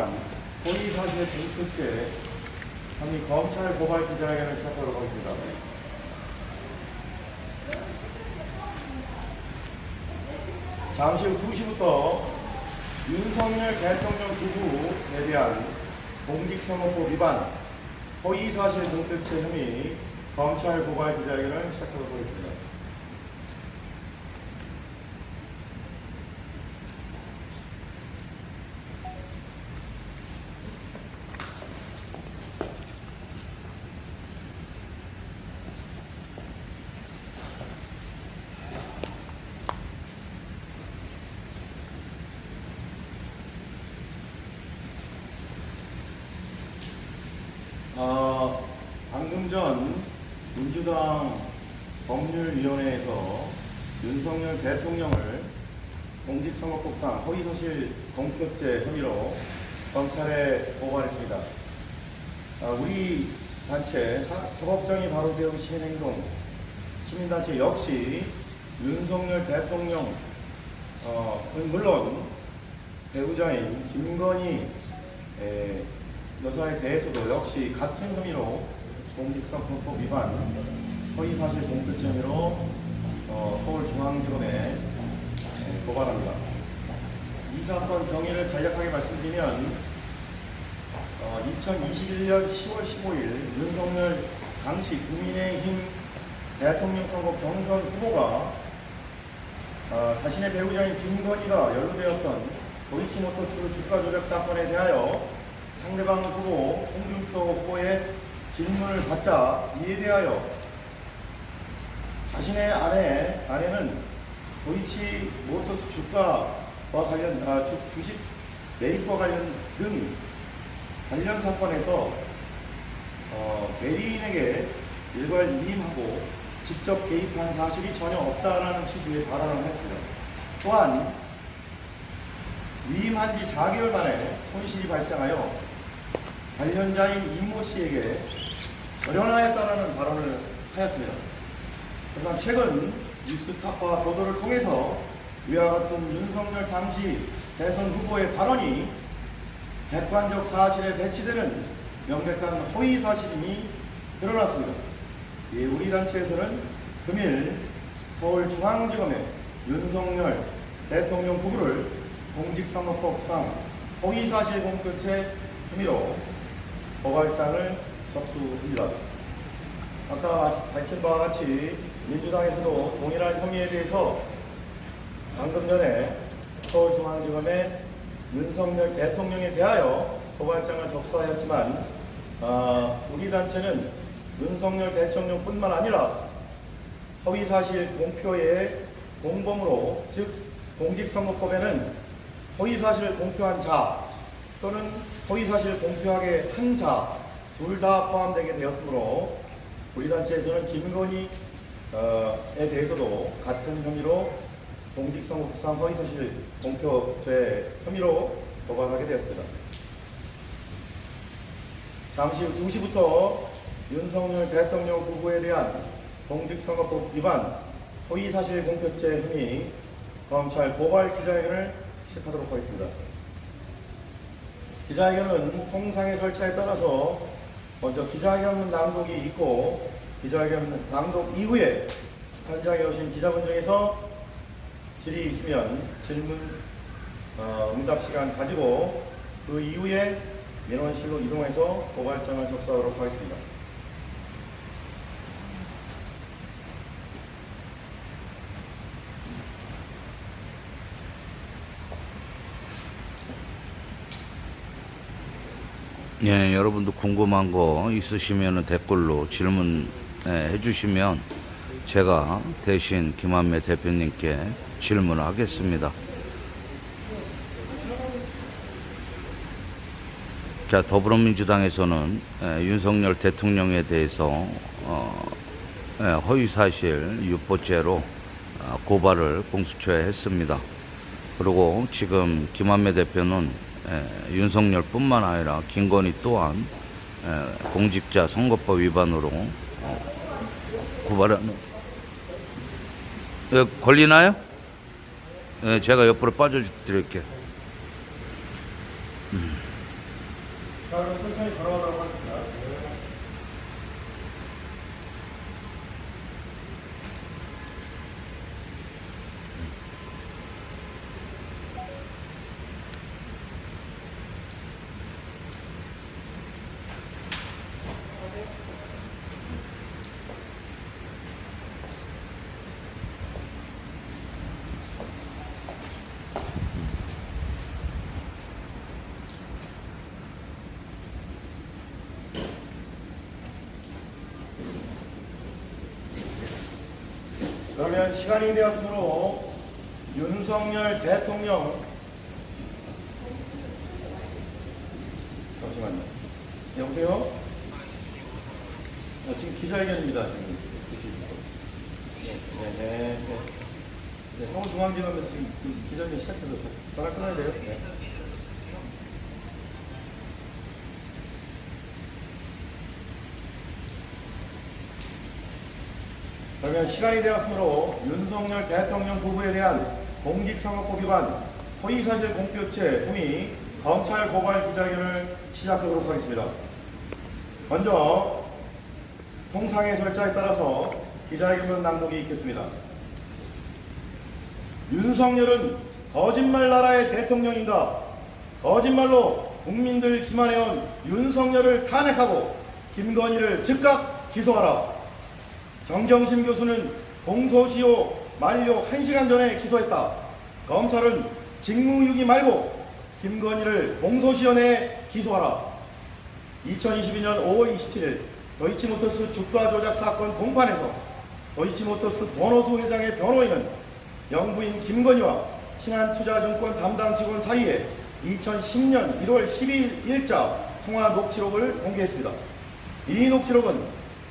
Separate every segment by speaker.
Speaker 1: 위반, 허위사실 공표죄 혐의 검찰 고발 기자회견을 시작하도록 하겠습니다. 잠시 후 2시부터 윤석열 대통령 부부에 대한 공직선거법 위반, 허위사실 공표죄 혐의 검찰 고발 기자회견을 시작하도록 하겠습니다. 방금 전 민주당 법률위원회에서 윤석열 대통령을 공직선거법상 허위사실 공표죄 혐의로 검찰에 고발했습니다. 우리 단체 사법정의 바로세우기 시민행동 시민단체 역시 윤석열 대통령 물론 배우자인 김건희 여사에 대해서도 역시 같은 혐의로 공직선거법 위반, 허위사실 공표죄 혐의로 서울중앙지검에 고발합니다. 이 사건 경위를 간략하게 말씀드리면 2021년 10월 15일 윤석열 당시 국민의힘 대통령 선거 경선 후보가 자신의 배우자인 김건희가 연루되었던 도이치모터스 주가 조작 사건에 대하여 상대방 후보 홍준표 후보의 질문을 받자 이에 대하여 자신의 아내는 도이치모터스 주가와 관련 주식 매입과 관련 등 관련 사건에서 대리인에게 일괄 위임하고 직접 개입한 사실이 전혀 없다라는 취지의 발언을 했습니다. 또한 위임한 지 4개월 만에 손실이 발생하여 관련자인 이모 씨에게 절연하였다는 발언을 하였습니다. 하지만 최근 뉴스타파 보도를 통해서 위와 같은 윤석열 당시 대선 후보의 발언이 객관적 사실에 배치되는 명백한 허위 사실임이 드러났습니다. 우리 단체에서는 금일 서울중앙지검에 윤석열 대통령 부부를 공직선거법상 허위사실 공표죄 혐의로 고발장을 접수합니다. 아까 밝힌 바와 같이 민주당에서도 동일한 혐의에 대해서 방금 전에 서울중앙지검에 윤석열 대통령에 대하여 고발장을 접수하였지만 우리 단체는 윤석열 대통령뿐만 아니라 허위사실 공표의 공범으로, 즉 공직선거법에는 허위사실 공표한 자 또는 허위사실 공표하게 한 자 둘 다 포함되게 되었으므로 우리 단체에서는 김건희에 대해서도 같은 혐의로 공직선거법상 허위사실 공표죄 혐의로 고발하게 되었습니다. 잠시 후 2시부터 윤석열 대통령 부부에 대한 공직선거법 위반, 허위사실 공표죄 혐의 검찰 고발 기자회견을 시작하도록 하겠습니다. 기자회견은 통상의 절차에 따라서 먼저 기자회견 낭독이 있고 기자회견 낭독 이후에 현장에 오신 기자분 중에서 질의 있으면 질문 응답 시간 가지고 그 이후에 민원실로 이동해서 고발장을 접수하도록 하겠습니다.
Speaker 2: 예, 여러분도 궁금한 거 있으시면 댓글로 질문해 주시면 제가 대신 김한매 대표님께 질문을 하겠습니다. 자, 더불어민주당에서는 윤석열 대통령에 대해서 허위사실 유포죄로 고발을 공수처에 했습니다. 그리고 지금 김한매 대표는 윤석열뿐만 아니라 김건희 또한 공직자 선거법 위반으로 고발하는 걸리나요? 제가 옆으로 빠져 드릴게요.
Speaker 1: 자, 그럼 천천히 걸어가도록 하겠습니다. 그러면 시간이 되었으므로 윤석열 대통령 잠시만요. 여보세요? 지금 기자회견입니다. 지금. 네. 서울중앙지검에서 지금 기자회견 시작해서 전화 끊어야 돼요. 네. 그러면 시간이 되었으므로 윤석열 대통령 부부에 대한 공직선거법 위반 허위사실 공표죄 혐의 검찰 고발 기자회견을 시작하도록 하겠습니다. 먼저 통상의 절차에 따라서 기자회견 낭독이 있겠습니다. 윤석열은 거짓말 나라의 대통령인가? 거짓말로 국민들 기만해온 윤석열을 탄핵하고 김건희를 즉각 기소하라. 정경심 교수는 공소시효 만료 1시간 전에 기소했다. 검찰은 직무유기 말고 김건희를 공소시효 내에 기소하라. 2022년 5월 27일 도이치모터스 주가 조작 사건 공판에서 도이치모터스 권오수 회장의 변호인은 영부인 김건희와 신한투자증권 담당 직원 사이에 2010년 1월 12일 일자 통화 녹취록을 공개했습니다. 이 녹취록은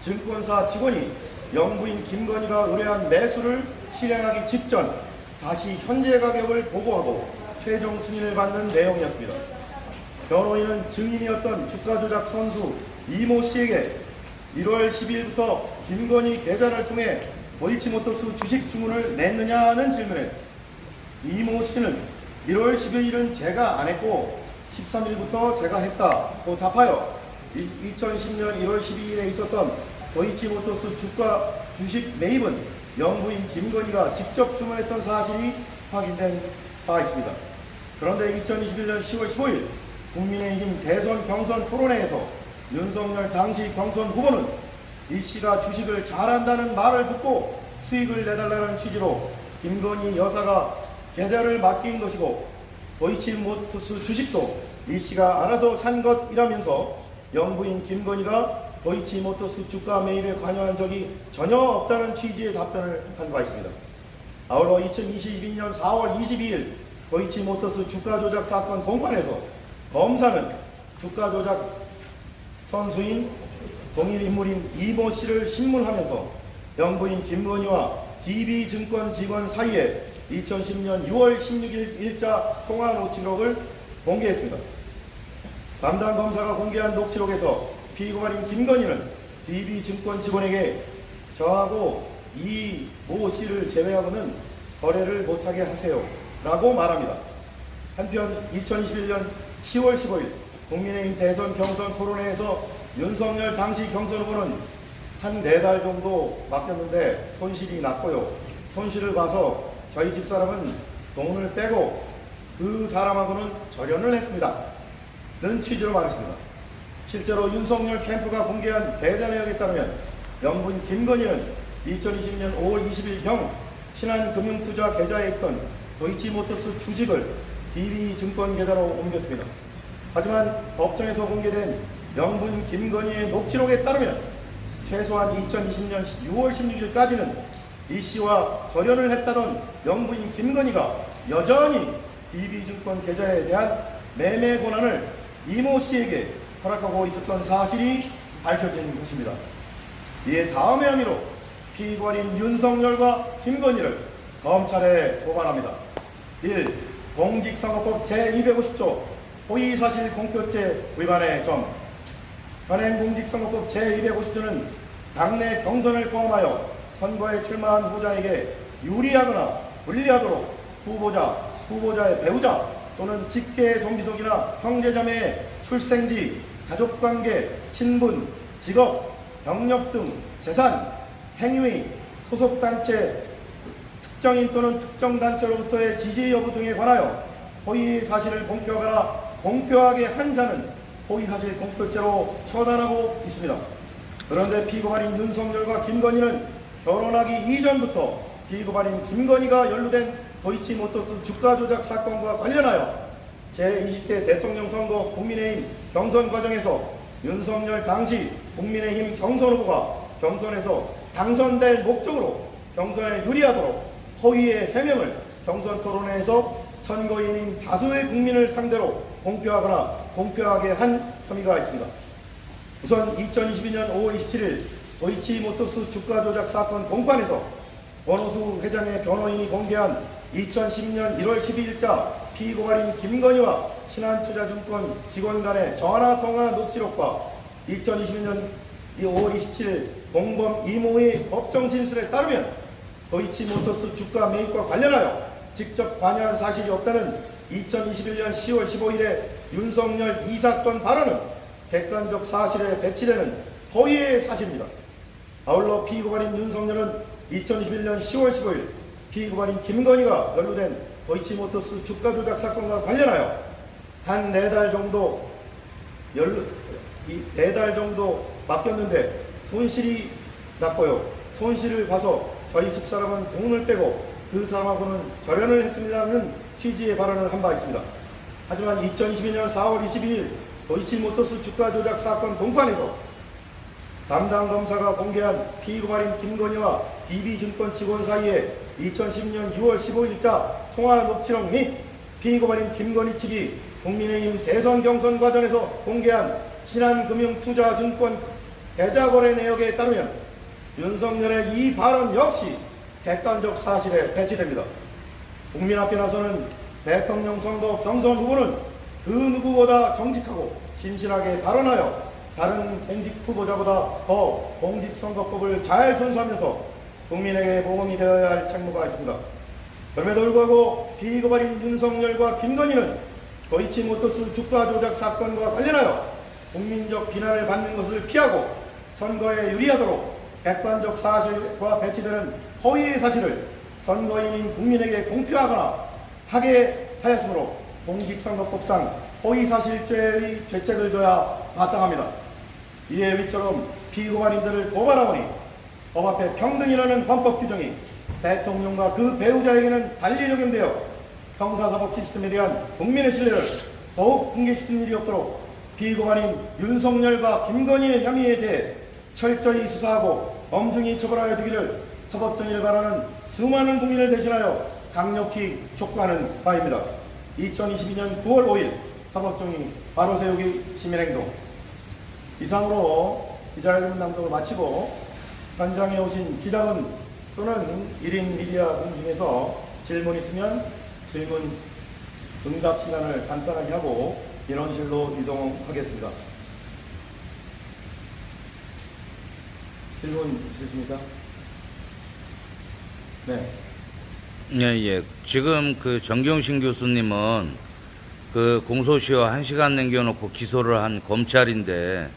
Speaker 1: 증권사 직원이 영부인 김건희가 의뢰한 매수를 실행하기 직전 다시 현재 가격을 보고하고 최종 승인을 받는 내용이었습니다. 변호인은 증인이었던 주가 조작 선수 이모 씨에게 1월 12일부터 김건희 계좌를 통해 도이치모터스 주식 주문을 냈느냐는 질문에 이모 씨는 1월 12일은 제가 안 했고 13일부터 제가 했다고 답하여 2010년 1월 12일에 있었던 도이치모터스 주가 주식 매입은 영부인 김건희가 직접 주문했던 사실이 확인된 바 있습니다. 그런데 2021년 10월 15일 국민의힘 대선 경선 토론회에서 윤석열 당시 경선 후보는 이 씨가 주식을 잘한다는 말을 듣고 수익을 내달라는 취지로 김건희 여사가 계좌를 맡긴 것이고 도이치모터스 주식도 이 씨가 알아서 산 것이라면서 영부인 김건희가 도이치모터스 주가 매입에 관여한 적이 전혀 없다는 취지의 답변을 한 바 있습니다. 아울러 2022년 4월 22일 도이치모터스 주가 조작 사건 공판에서 검사는 주가 조작 선수인 동일 인물인 이모 씨를 신문하면서 영부인 김건희와 DB증권 직원 사이에 2010년 6월 16일 일자 통화 녹취록을 공개했습니다. 담당 검사가 공개한 녹취록에서 피고발인 김건희는 DB증권 직원에게 저하고 이모 씨를 제외하고는 거래를 못하게 하세요 라고 말합니다. 한편 2021년 10월 15일 국민의힘 대선 경선 토론회에서 윤석열 당시 경선 후보는 한 4달 정도 맡겼는데 손실이 났고요. 손실을 봐서 저희 집사람은 돈을 빼고 그 사람하고는 절연을 했습니다. 는 취지로 말했습니다. 실제로 윤석열 캠프가 공개한 계좌 내역에 따르면 영부인 김건희는 2020년 5월 20일경 신한금융투자 계좌에 있던 도이치모터스 주식을 DB증권 계좌로 옮겼습니다. 하지만 법정에서 공개된 영부인 김건희의 녹취록에 따르면 최소한 2020년 6월 16일까지는 이 씨와 절연을 했다던 영부인 김건희가 여전히 DB증권 계좌에 대한 매매 권한을 이모 씨에게 허락하고 있었던 사실이 밝혀진 것입니다. 이에 다음의 혐의로 피고인 윤석열과 김건희를 검찰에 고발합니다. 1. 공직선거법 제250조 허위사실 공표죄 위반의 점. 현행 공직선거법 제250조는 당내 경선을 포함하여 선거에 출마한 후보자에게 유리하거나 불리하도록 후보자의 배우자 또는 직계 좀비속이나 형제자매의 출생지, 가족관계, 신분, 직업, 경력 등 재산, 행위, 소속단체, 특정인 또는 특정단체로부터의 지지 여부 등에 관하여 허위 사실을 공표하거나 공표하게 한 자는 허위사실 공표죄로 처단하고 있습니다. 그런데 피고발인 윤석열과 김건희는 결혼하기 이전부터 피고발인 김건희가 연루된 도이치모터스 주가 조작 사건과 관련하여 제20대 대통령 선거 국민의힘 경선 과정에서 윤석열 당시 국민의힘 경선 후보가 경선에서 당선될 목적으로 경선에 유리하도록 허위의 해명을 경선 토론회에서 선거인인 다수의 국민을 상대로 공표하거나 공표하게 한 혐의가 있습니다. 우선 2022년 5월 27일 도이치모터스 주가 조작 사건 공판에서 권오수 회장의 변호인이 공개한 2010년 1월 12일자 피고발인 김건희와 신한투자증권 직원 간의 전화통화 녹취록과 2022년 5월 27일 공범 이모의 법정 진술에 따르면 도이치모터스 주가 매입과 관련하여 직접 관여한 사실이 없다는 2021년 10월 15일에 윤석열 이 사건 발언은 객관적 사실에 배치되는 허위의 사실입니다. 아울러 피고발인 윤석열은 2021년 10월 15일 피고발인 김건희가 연루된 도이치모터스 주가 조작 사건과 관련하여 한 4달 정도 맡겼는데 손실이 났고요. 손실을 봐서 저희 집사람은 돈을 빼고 그 사람하고는 절연을 했습니다는 취지의 발언을 한 바 있습니다. 하지만 2022년 4월 22일 도이치모터스 주가 조작 사건 공판에서 담당 검사가 공개한 피고발인 김건희와 DB증권 직원 사이에 2010년 6월 15일자 통화 녹취록 및 피고발인 김건희 측이 국민의힘 대선 경선 과정에서 공개한 신한금융투자증권 계좌거래 내역에 따르면 윤석열의 이 발언 역시 객관적 사실에 배치됩니다. 국민 앞에 나서는 대통령 선거 경선 후보는 그 누구보다 정직하고 진실하게 발언하여 다른 공직 후보자보다 더 공직선거법을 잘 준수하면서 국민에게 모범이 되어야 할 책무가 있습니다. 그럼에도 불구하고 피고발인 윤석열과 김건희는 도이치모터스 주가 조작 사건과 관련하여 국민적 비난을 받는 것을 피하고 선거에 유리하도록 객관적 사실과 배치되는 허위의 사실을 선거인인 국민에게 공표하거나 하게 하였으므로 공직선거법상 허위사실죄의 죄책을 져야 마땅합니다. 이에 위처럼 피고발인들을 고발하오니 법 앞에 평등이라는 헌법 규정이 대통령과 그 배우자에게는 달리 적용되어 형사사법 시스템에 대한 국민의 신뢰를 더욱 붕괴시키는 일이 없도록 피고발인 윤석열과 김건희의 혐의에 대해 철저히 수사하고 엄중히 처벌하여 주기를 사법정의를 바라는 수많은 국민을 대신하여 강력히 촉구하는 바입니다. 2022년 9월 5일 사법정의 바로 세우기 시민행동. 이상으로 기자회견 낭독을 마치고 현장에 오신 기자분 또는 1인 미디어 분 중에서 질문 있으면 질문 응답 시간을 간단하게 하고 인원실로 이동하겠습니다. 질문 있으십니까? 네.
Speaker 2: 예. 지금 그 정경심 교수님은 그 공소시효 1시간 남겨놓고 기소를 한 검찰인데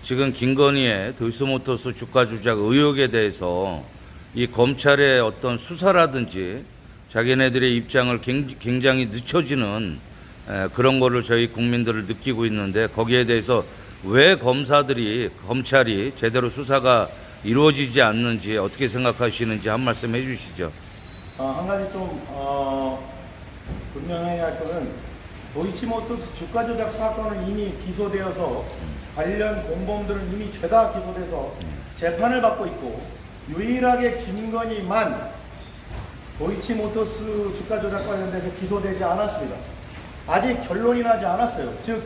Speaker 2: 지금 김건희의 도이치모터스 주가 조작 의혹에 대해서 이 검찰의 어떤 수사라든지 자기네들의 입장을 굉장히 늦춰지는 그런 거를 저희 국민들을 느끼고 있는데 거기에 대해서 왜 검찰이 제대로 수사가 이루어지지 않는지 어떻게 생각하시는지 한 말씀 해주시죠.
Speaker 1: 한 가지 좀 분명해야 할 것은 도이치모터스 주가 조작 사건은 이미 기소되어서 관련 공범들은 이미 죄다 기소돼서 재판을 받고 있고 유일하게 김건희만 도이치모터스 주가 조작 관련돼서 기소되지 않았습니다. 아직 결론이 나지 않았어요. 즉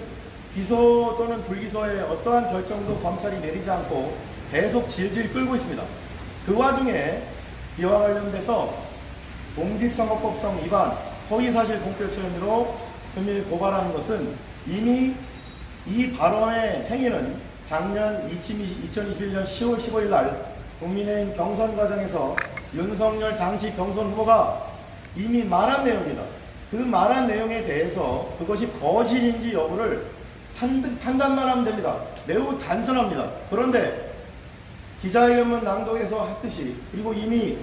Speaker 1: 기소 또는 불기소에 어떠한 결정도 검찰이 내리지 않고 계속 질질 끌고 있습니다. 그 와중에 이와 관련돼서 공직선거법상 위반 허위사실 공표죄 혐의로 혐의 고발하는 것은 이미 이 발언의 행위는 작년 2021년 10월 15일 날 국민의힘 경선 과정에서 윤석열 당시 경선 후보가 이미 말한 내용입니다. 그 말한 내용에 대해서 그것이 거짓인지 여부를 판단만 하면 됩니다. 매우 단순합니다. 그런데 기자회견문 낭독에서 했듯이, 그리고 이미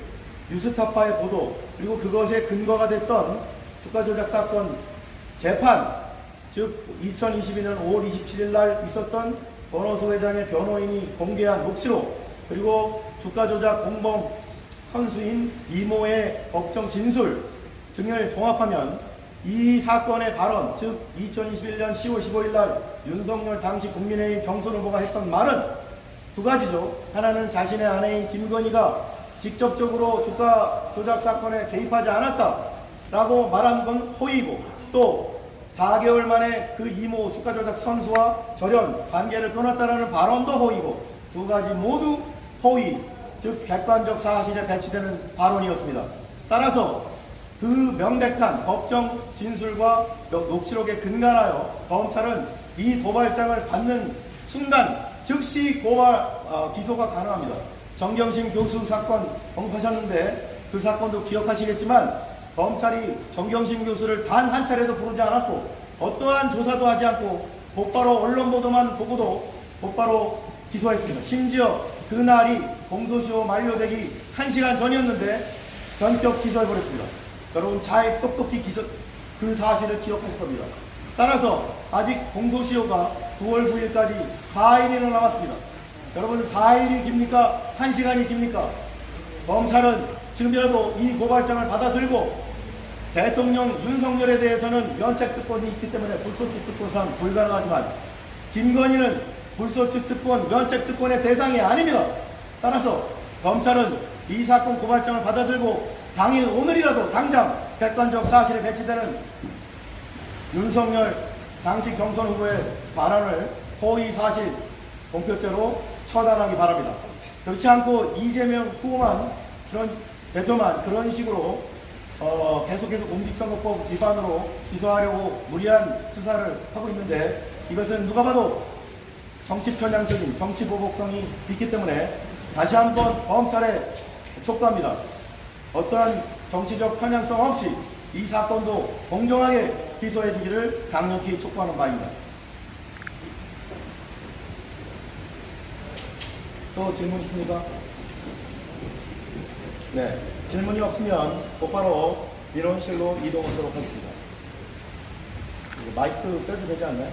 Speaker 1: 뉴스타파의 보도, 그리고 그것의 근거가 됐던 주가 조작 사건 재판, 즉 2022년 5월 27일 날 있었던 권오수 회장의 변호인이 공개한 녹취록, 그리고 주가 조작 공범 선수인 이모의 법정 진술 등을 종합하면 이 사건의 발언, 즉 2021년 10월 15일 날 윤석열 당시 국민의힘 경선 후보가 했던 말은 두 가지죠. 하나는 자신의 아내인 김건희가 직접적으로 주가 조작 사건에 개입하지 않았다라고 말한 건 허위이고, 또 4개월 만에 그 이모 주가 조작 선수와 절연 관계를 끊었다라는 발언도 허위고, 두 가지 모두 허위, 즉 객관적 사실에 배치되는 발언이었습니다. 따라서 그 명백한 법정 진술과 녹취록에 근거하여 검찰은 이 고발장을 받는 순간 즉시 기소가 가능합니다. 정경심 교수 사건 언급하셨는데 그 사건도 기억하시겠지만, 검찰이 정경심 교수를 단 한 차례도 부르지 않았고 어떠한 조사도 하지 않고 곧바로 언론 보도만 보고도 곧바로 기소했습니다. 심지어 그날이 공소시효 만료되기 1시간 전이었는데 전격 기소해버렸습니다. 여러분 잘 똑똑히 그 사실을 기억하실 겁니다. 따라서 아직 공소시효가 9월 9일까지 4일이나 남았습니다. 여러분 4일이 깁니까? 1시간이 깁니까? 검찰은 지금이라도 이 고발장을 받아들고 대통령 윤석열에 대해서는 면책특권이 있기 때문에 불소추 특권상 불가능하지만, 김건희는 불소추 특권, 면책특권의 대상이 아닙니다. 따라서 검찰은 이 사건 고발장을 받아들고 당일 오늘이라도 당장 객관적 사실에 배치되는 윤석열 당시 경선 후보의 발언을 허위 사실 공표죄로 처단하기 바랍니다. 그렇지 않고 이재명 후보만, 그런 대표만 그런 식으로 계속해서 공직선거법 위반으로 기소하려고 무리한 수사를 하고 있는데, 이것은 누가 봐도 정치 편향성인, 정치 보복성이 있기 때문에 다시 한번 검찰에 촉구합니다. 어떠한 정치적 편향성 없이 이 사건도 공정하게 기소해 주기를 강력히 촉구하는 바입니다. 또 질문 있습니까? 네. 질문이 없으면 곧바로 민원실로 이동하도록 하겠습니다. 마이크 빼도 되지 않나요?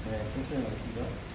Speaker 1: 네, 천천히 하겠습니다.